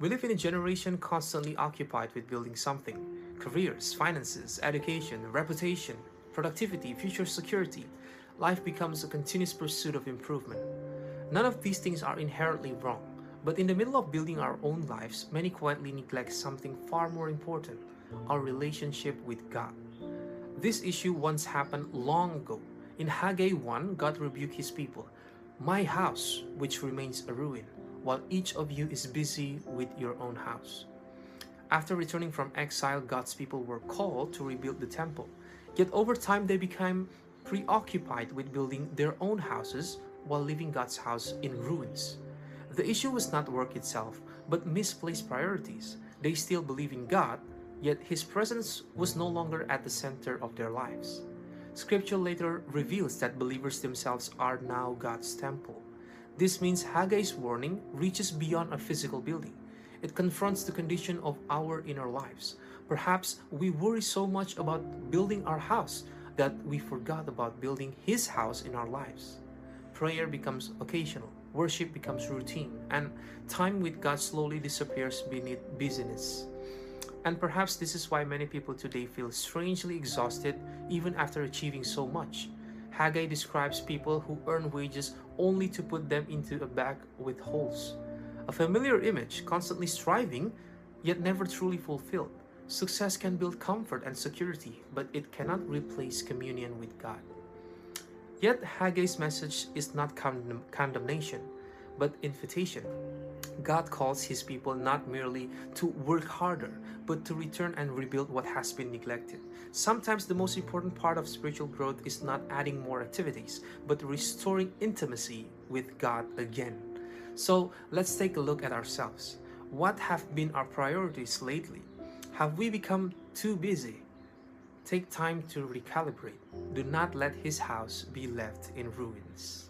We live in a generation constantly occupied with building something: careers, finances, education, reputation, productivity, future security. Life becomes a continuous pursuit of improvement. None of these things are inherently wrong, but in the middle of building our own lives, many quietly neglect something far more important: our relationship with God. This issue once happened long ago. In Haggai 1, God rebuked his people: "My house, which remains a ruin, while each of you is busy with your own house." After returning from exile, God's people were called to rebuild the temple. Yet over time, they became preoccupied with building their own houses while leaving God's house in ruins. The issue was not work itself, but misplaced priorities. They still believed in God, yet His presence was no longer at the center of their lives. Scripture later reveals that believers themselves are now God's temple. This means Haggai's warning reaches beyond a physical building. It confronts the condition of our inner lives. Perhaps we worry so much about building our house that we forgot about building His house in our lives. Prayer becomes occasional, worship becomes routine, and time with God slowly disappears beneath busyness. And perhaps this is why many people today feel strangely exhausted even after achieving so much. Haggai describes people who earn wages only to put them into a bag with holes. A familiar image: constantly striving, yet never truly fulfilled. Success can build comfort and security, but it cannot replace communion with God. Yet Haggai's message is not condemnation, but invitation. God calls his people not merely to work harder, but to return and rebuild what has been neglected. Sometimes the most important part of spiritual growth is not adding more activities, but restoring intimacy with God again. So let's take a look at ourselves. What have been our priorities lately? Have we become too busy? Take time to recalibrate. Do not let his house be left in ruins.